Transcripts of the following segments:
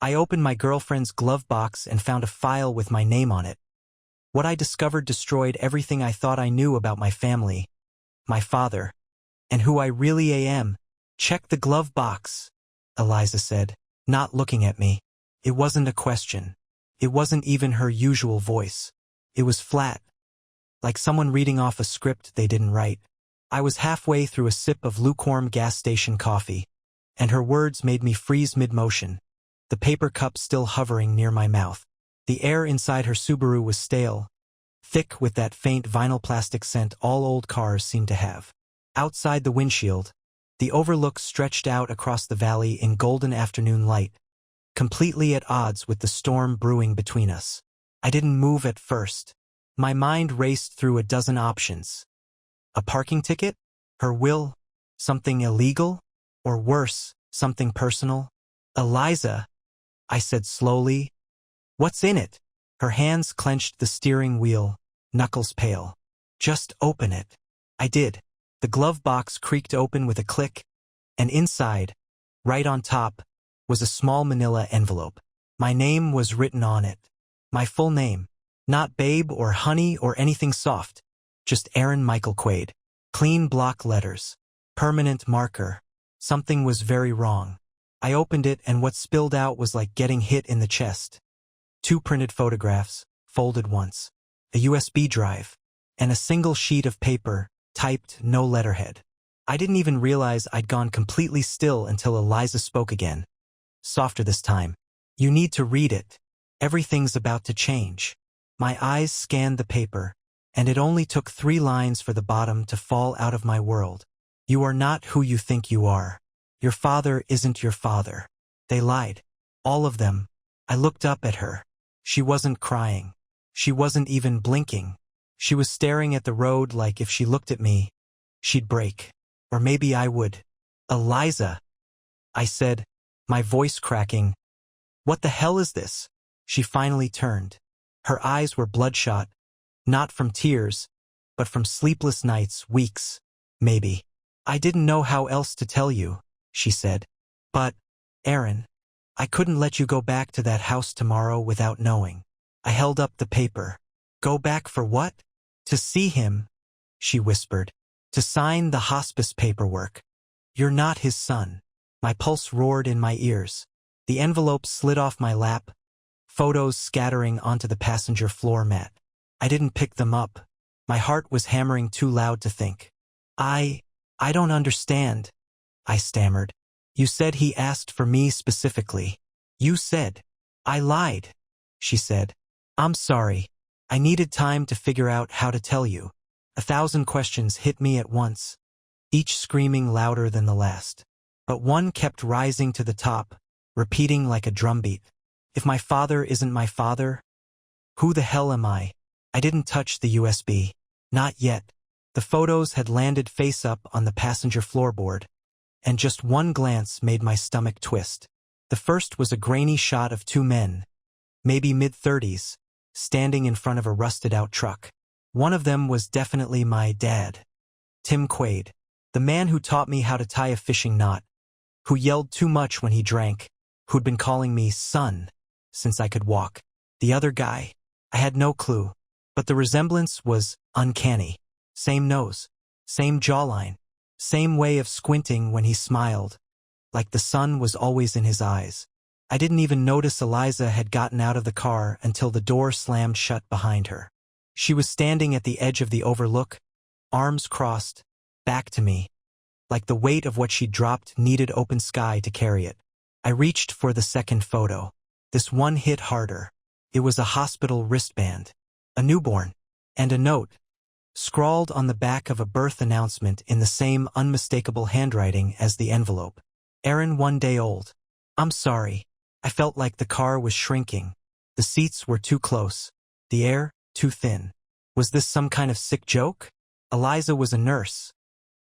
I opened my girlfriend's glove box and found a file with my name on it. What I discovered destroyed everything I thought I knew about my family, my father, and who I really am. Check the glove box, Eliza said, not looking at me. It wasn't a question. It wasn't even her usual voice. It was flat, like someone reading off a script they didn't write. I was halfway through a sip of lukewarm gas station coffee, and her words made me freeze mid-motion, the paper cup still hovering near my mouth. The air inside her Subaru was stale, thick with that faint vinyl plastic scent all old cars seem to have. Outside the windshield, the overlook stretched out across the valley in golden afternoon light, completely at odds with the storm brewing between us. I didn't move at first. My mind raced through a dozen options. A parking ticket? Her will? Something illegal? Or worse, something personal? Eliza, I said slowly. What's in it? Her hands clenched the steering wheel, knuckles pale. Just open it. I did. The glove box creaked open with a click, and inside, right on top, was a small manila envelope. My name was written on it. My full name. Not Babe or Honey or anything soft. Just Aaron Michael Quaid. Clean block letters. Permanent marker. Something was very wrong. I opened it and what spilled out was like getting hit in the chest. 2 printed photographs, folded once. A USB drive. And a single sheet of paper, typed no letterhead. I didn't even realize I'd gone completely still until Eliza spoke again. Softer this time. You need to read it. Everything's about to change. My eyes scanned the paper, and it only took 3 lines for the bottom to fall out of my world. You are not who you think you are. Your father isn't your father. They lied. All of them. I looked up at her. She wasn't crying. She wasn't even blinking. She was staring at the road like if she looked at me, she'd break. Or maybe I would. Eliza, I said, my voice cracking. What the hell is this? She finally turned. Her eyes were bloodshot, not from tears, but from sleepless nights, weeks, maybe. I didn't know how else to tell you, she said. But, Aaron, I couldn't let you go back to that house tomorrow without knowing. I held up the paper. Go back for what? To see him, she whispered. To sign the hospice paperwork. You're not his son. My pulse roared in my ears. The envelope slid off my lap, photos scattering onto the passenger floor mat. I didn't pick them up. My heart was hammering too loud to think. I don't understand, I stammered. You said he asked for me specifically. You said. I lied, she said. I'm sorry. I needed time to figure out how to tell you. 1,000 questions hit me at once, each screaming louder than the last. But one kept rising to the top, repeating like a drumbeat. If my father isn't my father, who the hell am I? I didn't touch the USB. Not yet. The photos had landed face up on the passenger floorboard, and just one glance made my stomach twist. The first was a grainy shot of 2 men, maybe mid-30s, standing in front of a rusted-out truck. One of them was definitely my dad, Tim Quaid, the man who taught me how to tie a fishing knot, who yelled too much when he drank, who'd been calling me son since I could walk. The other guy, I had no clue, but the resemblance was uncanny. Same nose, same jawline, same way of squinting when he smiled, like the sun was always in his eyes. I didn't even notice Eliza had gotten out of the car until the door slammed shut behind her. She was standing at the edge of the overlook, arms crossed, back to me, like the weight of what she'd dropped needed open sky to carry it. I reached for the second photo. This one hit harder. It was a hospital wristband, a newborn, and a note, scrawled on the back of a birth announcement in the same unmistakable handwriting as the envelope. Aaron, 1 day old. I'm sorry. I felt like the car was shrinking. The seats were too close. The air, too thin. Was this some kind of sick joke? Eliza was a nurse.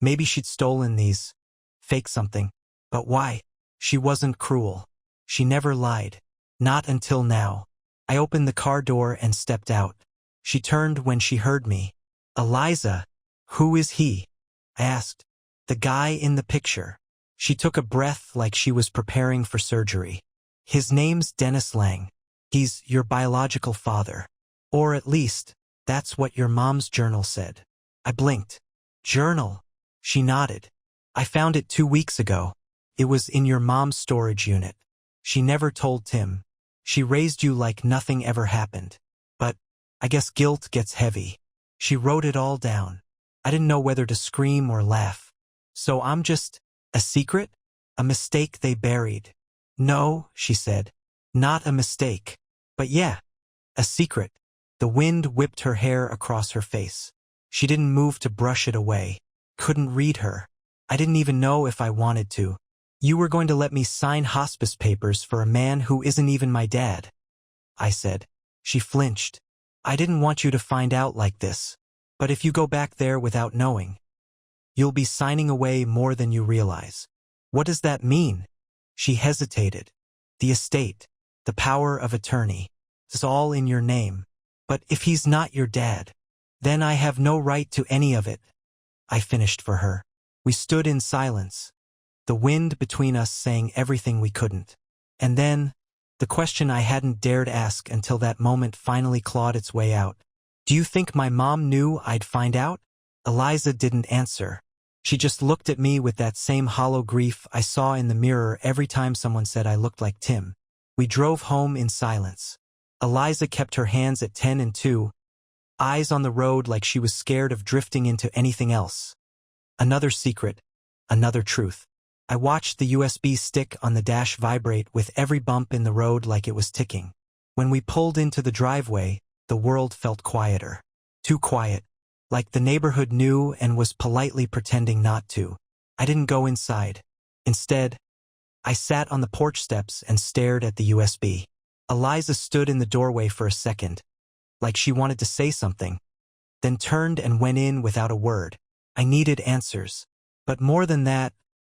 Maybe she'd stolen these. Fake something. But why? She wasn't cruel. She never lied. Not until now. I opened the car door and stepped out. She turned when she heard me. Eliza, who is he? I asked. The guy in the picture. She took a breath like she was preparing for surgery. His name's Dennis Lang. He's your biological father. Or at least, that's what your mom's journal said. I blinked. Journal? She nodded. I found it 2 weeks ago. It was in your mom's storage unit. She never told Tim. She raised you like nothing ever happened. But I guess guilt gets heavy. She wrote it all down. I didn't know whether to scream or laugh. So I'm just a secret? A mistake they buried. No, she said. Not a mistake. But yeah, a secret. The wind whipped her hair across her face. She didn't move to brush it away. Couldn't read her. I didn't even know if I wanted to. You were going to let me sign hospice papers for a man who isn't even my dad, I said. She flinched. I didn't want you to find out like this. But if you go back there without knowing, you'll be signing away more than you realize. What does that mean? She hesitated. The estate, the power of attorney, it's all in your name. But if he's not your dad, then I have no right to any of it. I finished for her. We stood in silence, the wind between us saying everything we couldn't. And then, the question I hadn't dared ask until that moment finally clawed its way out. Do you think my mom knew I'd find out? Eliza didn't answer. She just looked at me with that same hollow grief I saw in the mirror every time someone said I looked like Tim. We drove home in silence. Eliza kept her hands at 10 and 2, eyes on the road like she was scared of drifting into anything else. Another secret, another truth. I watched the USB stick on the dash vibrate with every bump in the road like it was ticking. When we pulled into the driveway, the world felt quieter. Too quiet. Like the neighborhood knew and was politely pretending not to. I didn't go inside. Instead, I sat on the porch steps and stared at the USB. Eliza stood in the doorway for a second, like she wanted to say something, then turned and went in without a word. I needed answers. But more than that,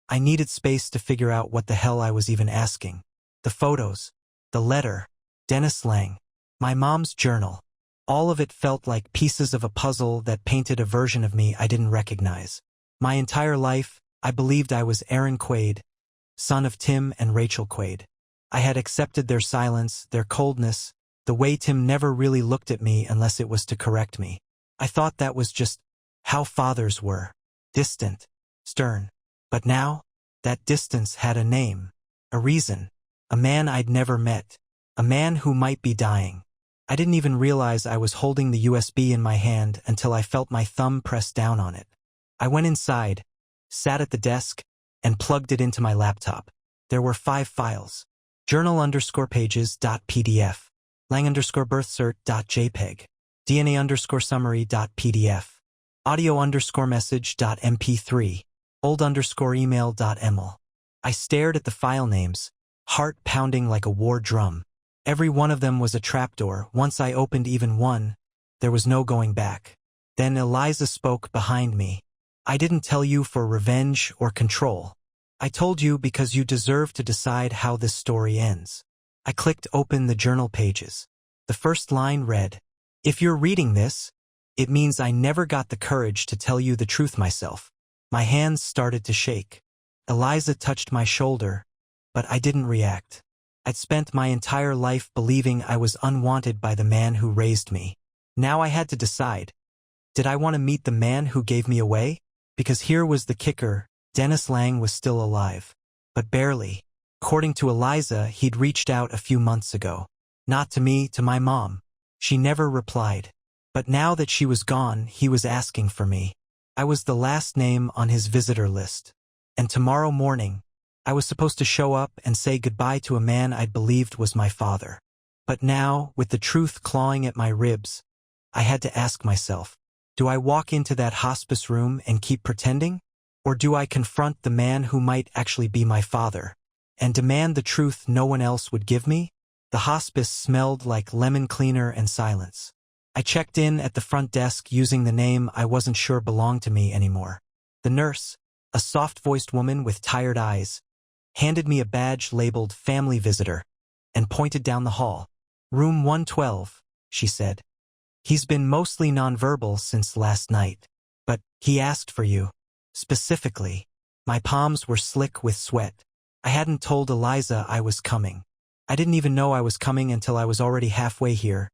I needed space to figure out what the hell I was even asking. The photos, the letter, Dennis Lang, my mom's journal. All of it felt like pieces of a puzzle that painted a version of me I didn't recognize. My entire life, I believed I was Aaron Quaid, son of Tim and Rachel Quaid. I had accepted their silence, their coldness, the way Tim never really looked at me unless it was to correct me. I thought that was just how fathers were. Distant, stern. But now, that distance had a name, a reason, a man I'd never met, a man who might be dying. I didn't even realize I was holding the USB in my hand until I felt my thumb press down on it. I went inside, sat at the desk, and plugged it into my laptop. There were 5 files. Journal_pages.pdf, Lang_birthcert.jpg, DNA_summary.pdf, audio_message.mp3, old_email.ml. I stared at the file names, heart pounding like a war drum. Every one of them was a trapdoor. Once I opened even one, there was no going back. Then Eliza spoke behind me. I didn't tell you for revenge or control. I told you because you deserve to decide how this story ends. I clicked open the journal pages. The first line read, "If you're reading this, it means I never got the courage to tell you the truth myself." My hands started to shake. Eliza touched my shoulder, but I didn't react. I'd spent my entire life believing I was unwanted by the man who raised me. Now I had to decide. Did I want to meet the man who gave me away? Because here was the kicker, Dennis Lang was still alive. But barely. According to Eliza, he'd reached out a few months ago. Not to me, to my mom. She never replied. But now that she was gone, he was asking for me. I was the last name on his visitor list. And tomorrow morning, I was supposed to show up and say goodbye to a man I'd believed was my father. But now, with the truth clawing at my ribs, I had to ask myself, do I walk into that hospice room and keep pretending? Or do I confront the man who might actually be my father, and demand the truth no one else would give me? The hospice smelled like lemon cleaner and silence. I checked in at the front desk using the name I wasn't sure belonged to me anymore. The nurse, a soft-voiced woman with tired eyes, handed me a badge labeled Family Visitor, and pointed down the hall. "Room 112, she said. "He's been mostly nonverbal since last night. But he asked for you. Specifically." My palms were slick with sweat. I hadn't told Eliza I was coming. I didn't even know I was coming until I was already halfway here,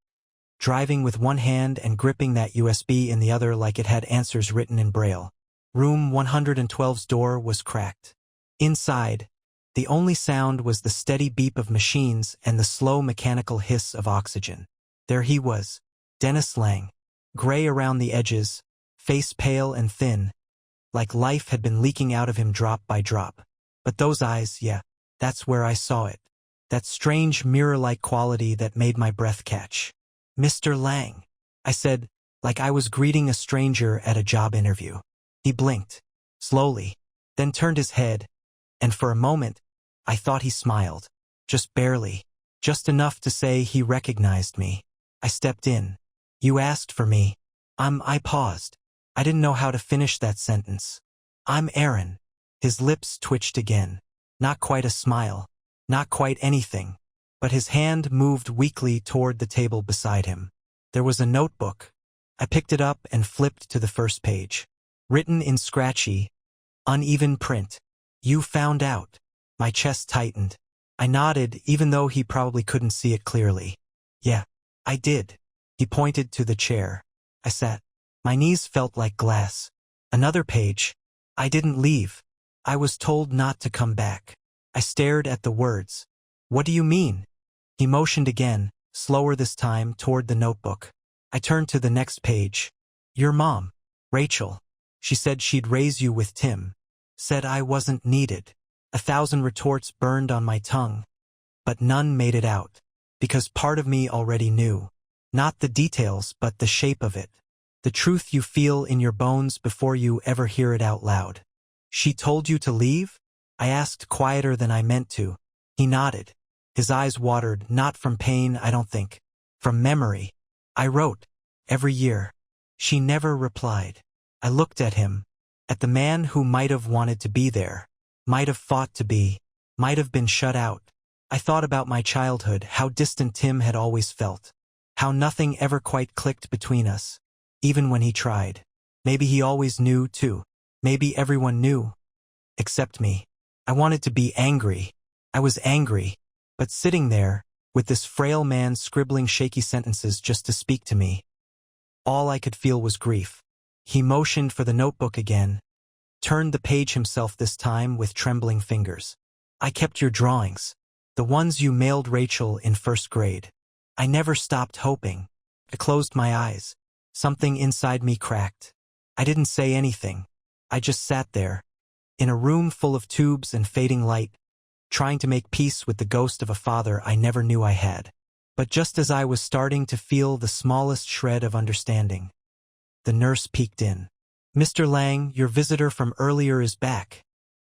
driving with one hand and gripping that USB in the other like it had answers written in Braille. Room 112's door was cracked. Inside, the only sound was the steady beep of machines and the slow mechanical hiss of oxygen. There he was, Dennis Lang, gray around the edges, face pale and thin, like life had been leaking out of him drop by drop. But those eyes, yeah, that's where I saw it. That strange mirror-like quality that made my breath catch. "Mr. Lang," I said, like I was greeting a stranger at a job interview. He blinked, slowly, then turned his head, and for a moment, I thought he smiled. Just barely. Just enough to say he recognized me. I stepped in. "You asked for me." I paused. I didn't know how to finish that sentence. "I'm Aaron." His lips twitched again. Not quite a smile. Not quite anything. But his hand moved weakly toward the table beside him. There was a notebook. I picked it up and flipped to the first page. Written in scratchy, uneven print. "You found out." My chest tightened. I nodded, even though he probably couldn't see it clearly. "Yeah, I did." He pointed to the chair. I sat. My knees felt like glass. Another page. "I didn't leave. I was told not to come back." I stared at the words. "What do you mean?" He motioned again, slower this time, toward the notebook. I turned to the next page. "Your mom, Rachel. She said she'd raise you with Tim. Said I wasn't needed." 1,000 retorts burned on my tongue, but none made it out, because part of me already knew. Not the details, but the shape of it. The truth you feel in your bones before you ever hear it out loud. "She told you to leave?" I asked, quieter than I meant to. He nodded. His eyes watered, not from pain, I don't think. From memory. "I wrote. Every year." She never replied. I looked at him. At the man who might have wanted to be there. Might have fought to be. Might have been shut out. I thought about my childhood, how distant Tim had always felt. How nothing ever quite clicked between us. Even when he tried. Maybe he always knew, too. Maybe everyone knew. Except me. I wanted to be angry. I was angry. But sitting there, with this frail man scribbling shaky sentences just to speak to me, all I could feel was grief. He motioned for the notebook again, turned the page himself this time with trembling fingers. "I kept your drawings. The ones you mailed Rachel in first grade. I never stopped hoping." I closed my eyes. Something inside me cracked. I didn't say anything. I just sat there, in a room full of tubes and fading light, trying to make peace with the ghost of a father I never knew I had. But just as I was starting to feel the smallest shred of understanding, the nurse peeked in. "Mr. Lang, your visitor from earlier is back,"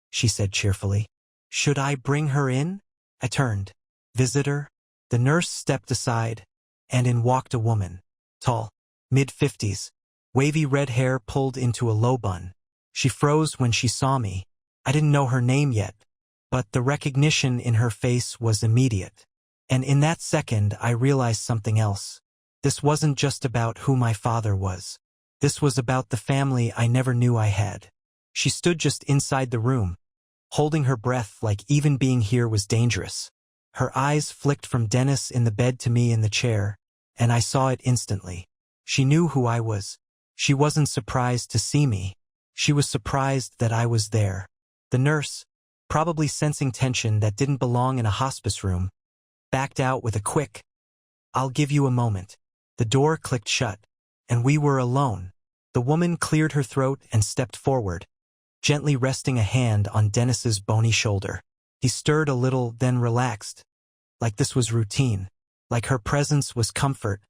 she said cheerfully. "Should I bring her in?" I turned. "Visitor?" The nurse stepped aside, and in walked a woman. Tall, mid-50s, wavy red hair pulled into a low bun. She froze when she saw me. I didn't know her name yet, but the recognition in her face was immediate. And in that second, I realized something else. This wasn't just about who my father was. This was about the family I never knew I had. She stood just inside the room, holding her breath like even being here was dangerous. Her eyes flicked from Dennis in the bed to me in the chair, and I saw it instantly. She knew who I was. She wasn't surprised to see me. She was surprised that I was there. The nurse, probably sensing tension that didn't belong in a hospice room, backed out with a quick, "I'll give you a moment." The door clicked shut, and we were alone. The woman cleared her throat and stepped forward, gently resting a hand on Dennis's bony shoulder. He stirred a little, then relaxed, like this was routine, like her presence was comfort,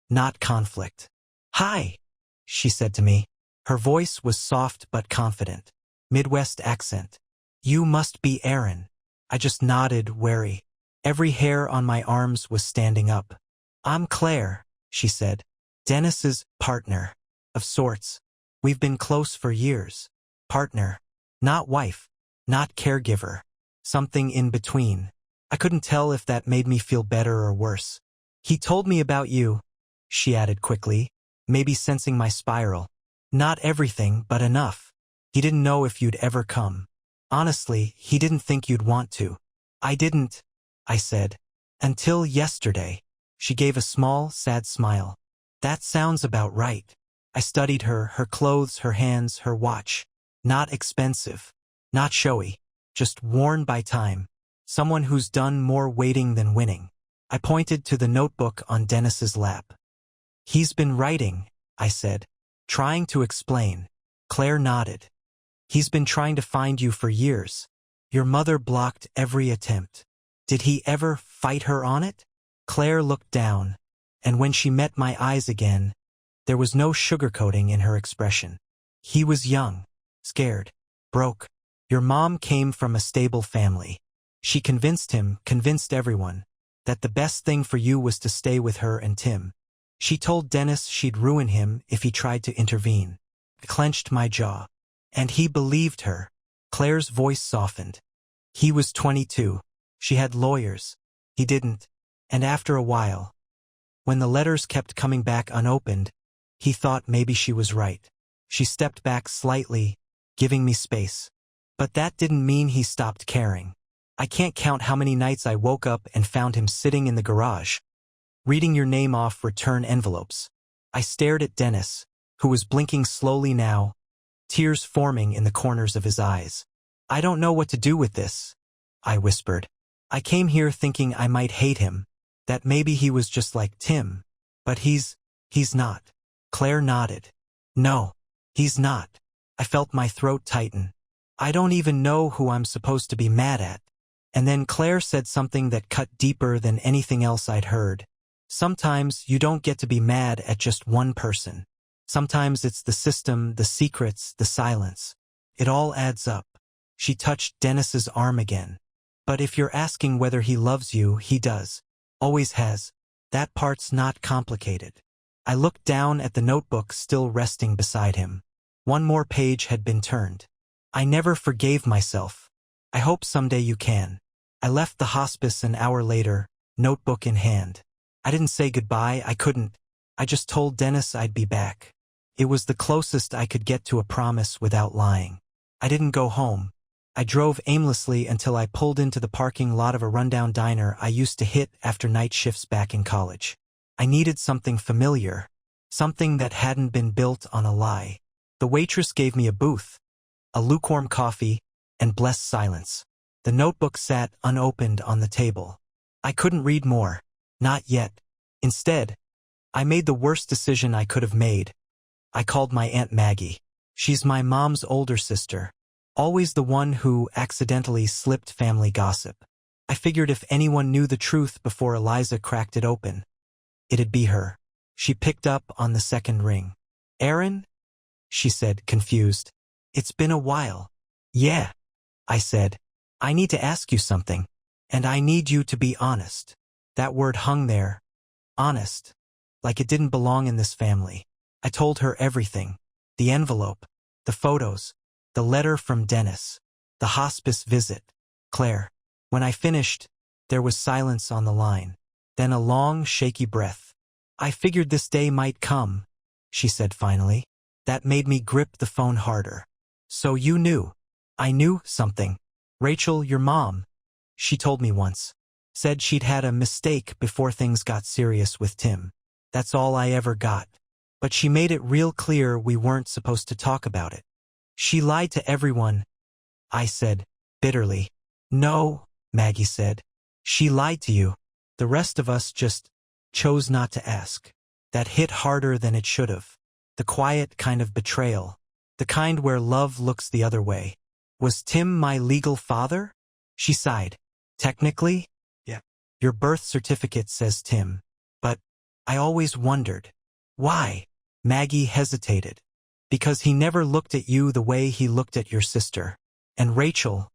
not conflict. "Hi," she said to me. Her voice was soft but confident, Midwest accent. "You must be Aaron." I just nodded, wary. Every hair on my arms was standing up. "I'm Claire," she said. "Dennis's partner, of sorts. We've been close for years. Partner, not wife, not caregiver. Something in between." I couldn't tell if that made me feel better or worse. "He told me about you," she added quickly, maybe sensing my spiral. "Not everything, but enough. He didn't know if you'd ever come. Honestly, he didn't think you'd want to." "I didn't," I said. Until yesterday. She gave a small, sad smile. That sounds about right. I studied her clothes, her hands, her watch. Not expensive. Not showy. Just worn by time. Someone who's done more waiting than winning. I pointed to the notebook on Dennis's lap. He's been writing, I said. Trying to explain. Claire nodded. He's been trying to find you for years. Your mother blocked every attempt. Did he ever fight her on it? Claire looked down, and when she met my eyes again, there was no sugarcoating in her expression. He was young, scared, broke. Your mom came from a stable family. She convinced him, convinced everyone, that the best thing for you was to stay with her and Tim. She told Dennis she'd ruin him if he tried to intervene. I clenched my jaw. And he believed her. Claire's voice softened. He was 22. She had lawyers. He didn't. And after a while, when the letters kept coming back unopened, he thought maybe she was right. She stepped back slightly, giving me space. But that didn't mean he stopped caring. I can't count how many nights I woke up and found him sitting in the garage, reading your name off return envelopes. I stared at Dennis, who was blinking slowly now, tears forming in the corners of his eyes. I don't know what to do with this, I whispered. I came here thinking I might hate him, that maybe he was just like Tim. But he's not. Claire nodded. No, he's not. I felt my throat tighten. I don't even know who I'm supposed to be mad at. And then Claire said something that cut deeper than anything else I'd heard. Sometimes you don't get to be mad at just one person. Sometimes it's the system, the secrets, the silence. It all adds up. She touched Dennis's arm again. But if you're asking whether he loves you, he does. Always has. That part's not complicated. I looked down at the notebook still resting beside him. One more page had been turned. I never forgave myself. I hope someday you can. I left the hospice an hour later, notebook in hand. I didn't say goodbye, I couldn't. I just told Dennis I'd be back. It was the closest I could get to a promise without lying. I didn't go home. I drove aimlessly until I pulled into the parking lot of a rundown diner I used to hit after night shifts back in college. I needed something familiar, something that hadn't been built on a lie. The waitress gave me a booth, a lukewarm coffee, and blessed silence. The notebook sat unopened on the table. I couldn't read more. Not yet. Instead, I made the worst decision I could have made. I called my Aunt Maggie. She's my mom's older sister. Always the one who accidentally slipped family gossip. I figured if anyone knew the truth before Eliza cracked it open, it'd be her. She picked up on the second ring. Aaron? She said, confused. It's been a while. Yeah, I said. I need to ask you something. And I need you to be honest. That word hung there. Honest. Like it didn't belong in this family. I told her everything. The envelope. The photos. The letter from Dennis. The hospice visit. Claire. When I finished, there was silence on the line. Then a long, shaky breath. I figured this day might come, she said finally. That made me grip the phone harder. So you knew. I knew something. Rachel, your mom, she told me once, said she'd had a mistake before things got serious with Tim. That's all I ever got. But she made it real clear we weren't supposed to talk about it. She lied to everyone, I said, bitterly. No, Maggie said. She lied to you. The rest of us just chose not to ask. That hit harder than it should have. The quiet kind of betrayal. The kind where love looks the other way. Was Tim my legal father? She sighed. Technically? Yeah. Your birth certificate says Tim. But I always wondered. Why? Maggie hesitated. Because he never looked at you the way he looked at your sister. And Rachel,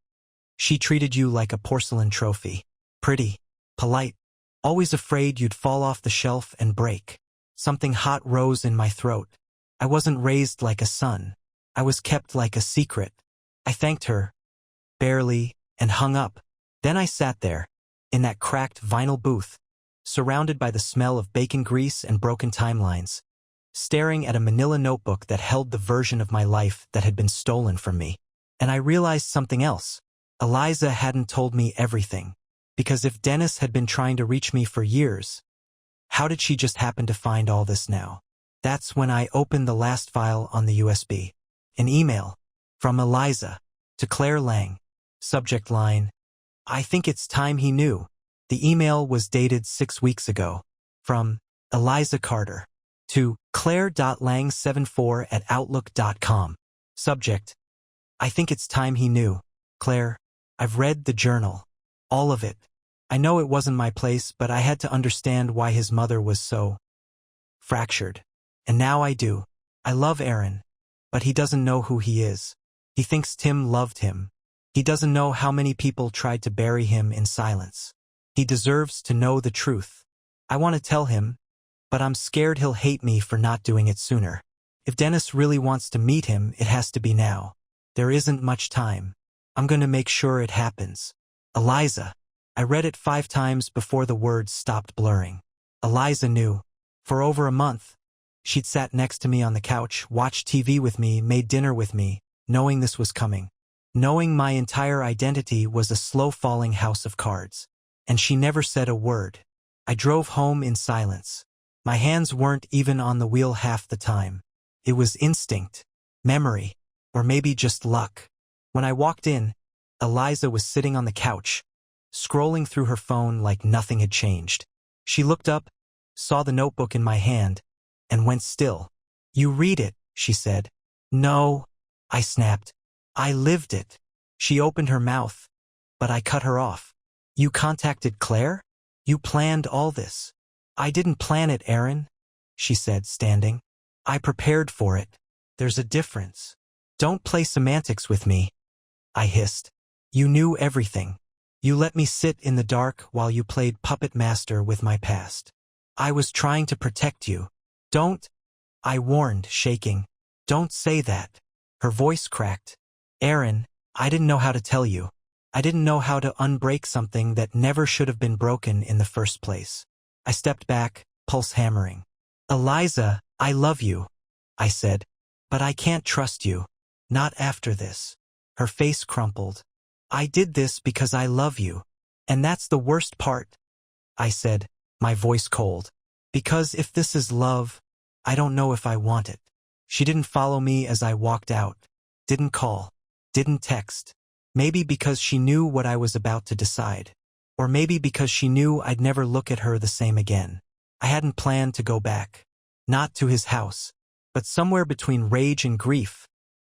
she treated you like a porcelain trophy. Pretty, polite, always afraid you'd fall off the shelf and break. Something hot rose in my throat. I wasn't raised like a son. I was kept like a secret. I thanked her, barely, and hung up. Then I sat there, in that cracked vinyl booth, surrounded by the smell of bacon grease and broken timelines, staring at a manila notebook that held the version of my life that had been stolen from me. And I realized something else. Eliza hadn't told me everything. Because if Dennis had been trying to reach me for years, how did she just happen to find all this now? That's when I opened the last file on the USB. An email from Eliza to Claire Lang. Subject line, I think it's time he knew. The email was dated 6 weeks ago. From Eliza Carter to claire.lang74@outlook.com. Subject, I think it's time he knew. Claire, I've read the journal. All of it. I know it wasn't my place, but I had to understand why his mother was so fractured. And now I do. I love Aaron, but he doesn't know who he is. He thinks Tim loved him. He doesn't know how many people tried to bury him in silence. He deserves to know the truth. I want to tell him, but I'm scared he'll hate me for not doing it sooner. If Dennis really wants to meet him, it has to be now. There isn't much time. I'm going to make sure it happens. Eliza. I read it 5 times before the words stopped blurring. Eliza knew. For over a month, she'd sat next to me on the couch, watched TV with me, made dinner with me, knowing this was coming. Knowing my entire identity was a slow-falling house of cards. And she never said a word. I drove home in silence. My hands weren't even on the wheel half the time. It was instinct, memory, or maybe just luck. When I walked in, Eliza was sitting on the couch, scrolling through her phone like nothing had changed. She looked up, saw the notebook in my hand, and went still. You read it, she said. No, I snapped. I lived it. She opened her mouth, but I cut her off. You contacted Claire? You planned all this. I didn't plan it, Aaron, she said, standing. I prepared for it. There's a difference. Don't play semantics with me, I hissed. You knew everything. You let me sit in the dark while you played puppet master with my past. I was trying to protect you. Don't, I warned, shaking. Don't say that. Her voice cracked. Aaron, I didn't know how to tell you. I didn't know how to unbreak something that never should have been broken in the first place. I stepped back, pulse hammering. Eliza, I love you, I said. But I can't trust you. Not after this. Her face crumpled. I did this because I love you. And that's the worst part, I said, my voice cold. Because if this is love, I don't know if I want it. She didn't follow me as I walked out. Didn't call. Didn't text. Maybe because she knew what I was about to decide. Or maybe because she knew I'd never look at her the same again. I hadn't planned to go back. Not to his house. But somewhere between rage and grief,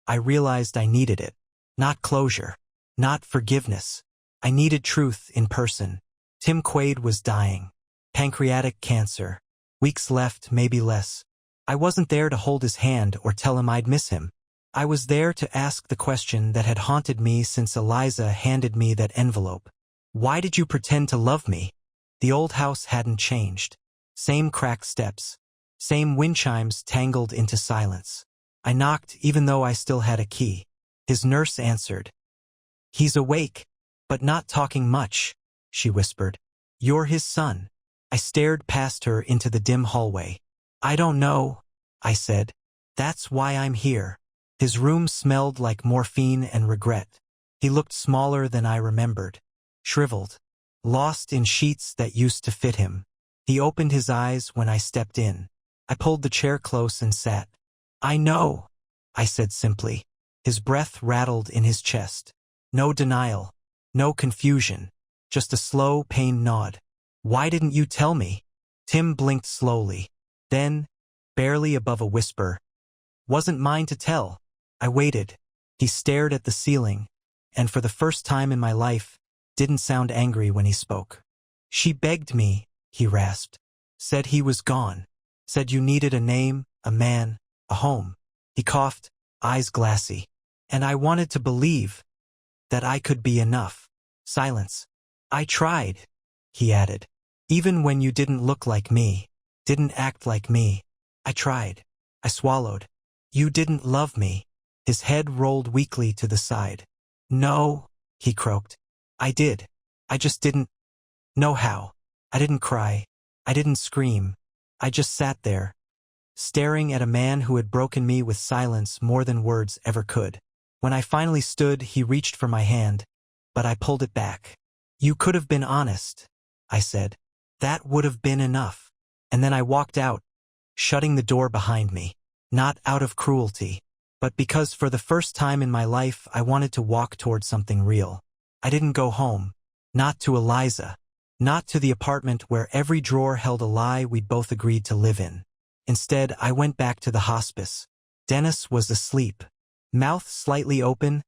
I realized I needed it. Not closure. Not forgiveness. I needed truth in person. Tim Quaid was dying. Pancreatic cancer. Weeks left, maybe less. I wasn't there to hold his hand or tell him I'd miss him. I was there to ask the question that had haunted me since Eliza handed me that envelope. Why did you pretend to love me? The old house hadn't changed. Same cracked steps. Same wind chimes tangled into silence. I knocked even though I still had a key. His nurse answered. He's awake, but not talking much, she whispered. You're his son. I stared past her into the dim hallway. I don't know, I said. That's why I'm here. His room smelled like morphine and regret. He looked smaller than I remembered. Shriveled. Lost in sheets that used to fit him. He opened his eyes when I stepped in. I pulled the chair close and sat. I know, I said simply. His breath rattled in his chest. No denial. No confusion. Just a slow, pained nod. Why didn't you tell me? Tim blinked slowly. Then, barely above a whisper, wasn't mine to tell. I waited. He stared at the ceiling, and for the first time in my life, didn't sound angry when he spoke. She begged me, he rasped. Said he was gone. Said you needed a name, a man, a home. He coughed, eyes glassy. And I wanted to believe that I could be enough. Silence. I tried, he added. Even when you didn't look like me, didn't act like me. I tried. I swallowed. You didn't love me. His head rolled weakly to the side. No, he croaked. I did. I just didn't know how. I didn't cry. I didn't scream. I just sat there, staring at a man who had broken me with silence more than words ever could. When I finally stood, he reached for my hand, but I pulled it back. You could have been honest, I said. That would have been enough. And then I walked out, shutting the door behind me. Not out of cruelty, but because for the first time in my life I wanted to walk toward something real. I didn't go home. Not to Eliza. Not to the apartment where every drawer held a lie we'd both agreed to live in. Instead, I went back to the hospice. Dennis was asleep. Mouth slightly open,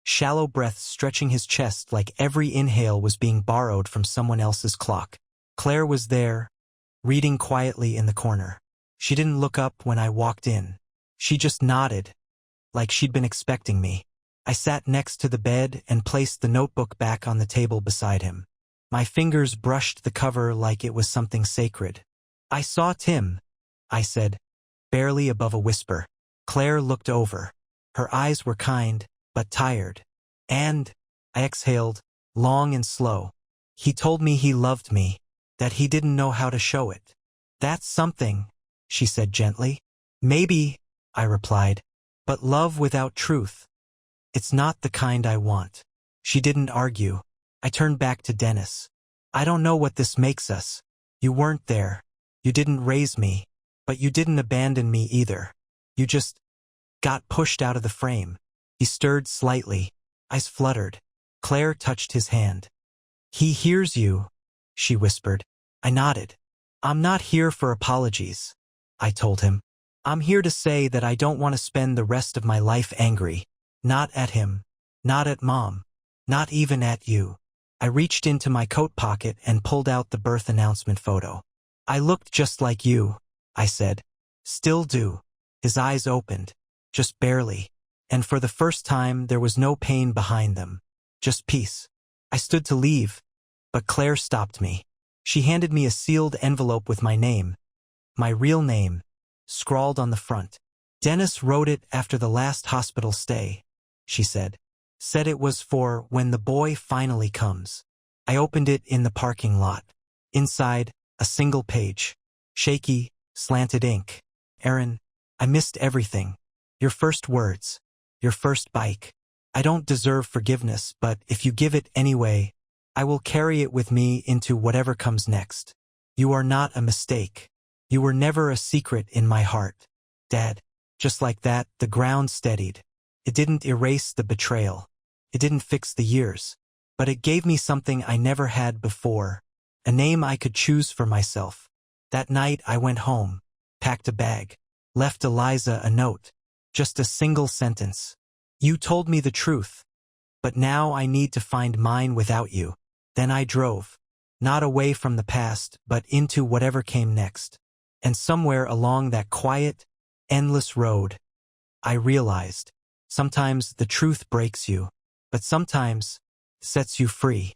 shallow breaths stretching his chest like every inhale was being borrowed from someone else's clock. Claire was there, reading quietly in the corner. She didn't look up when I walked in. She just nodded, like she'd been expecting me. I sat next to the bed and placed the notebook back on the table beside him. My fingers brushed the cover like it was something sacred. I saw Tim, I said, barely above a whisper. Claire looked over. Her eyes were kind, but tired. And, I exhaled, long and slow. He told me he loved me, that he didn't know how to show it. That's something, she said gently. Maybe, I replied, but love without truth. It's not the kind I want. She didn't argue. I turned back to Dennis. I don't know what this makes us. You weren't there. You didn't raise me, but you didn't abandon me either. You just got pushed out of the frame. He stirred slightly. Eyes fluttered. Claire touched his hand. He hears you, she whispered. I nodded. I'm not here for apologies, I told him. I'm here to say that I don't want to spend the rest of my life angry. Not at him. Not at Mom. Not even at you. I reached into my coat pocket and pulled out the birth announcement photo. I looked just like you, I said. Still do. His eyes opened. Just barely. And for the first time there was no pain behind them. Just peace. I stood to leave, but Claire stopped me. She handed me a sealed envelope with my name. My real name, scrawled on the front. Dennis wrote it after the last hospital stay, she said. Said it was for when the boy finally comes. I opened it in the parking lot. Inside, a single page. Shaky, slanted ink. Aaron, I missed everything. Your first words. Your first bike. I don't deserve forgiveness, but if you give it anyway, I will carry it with me into whatever comes next. You are not a mistake. You were never a secret in my heart. Dad. Just like that, the ground steadied. It didn't erase the betrayal. It didn't fix the years. But it gave me something I never had before. A name I could choose for myself. That night I went home, packed a bag, left Eliza a note. Just a single sentence. You told me the truth. But now I need to find mine without you. Then I drove. Not away from the past, but into whatever came next. And somewhere along that quiet, endless road, I realized, sometimes the truth breaks you, but sometimes sets you free.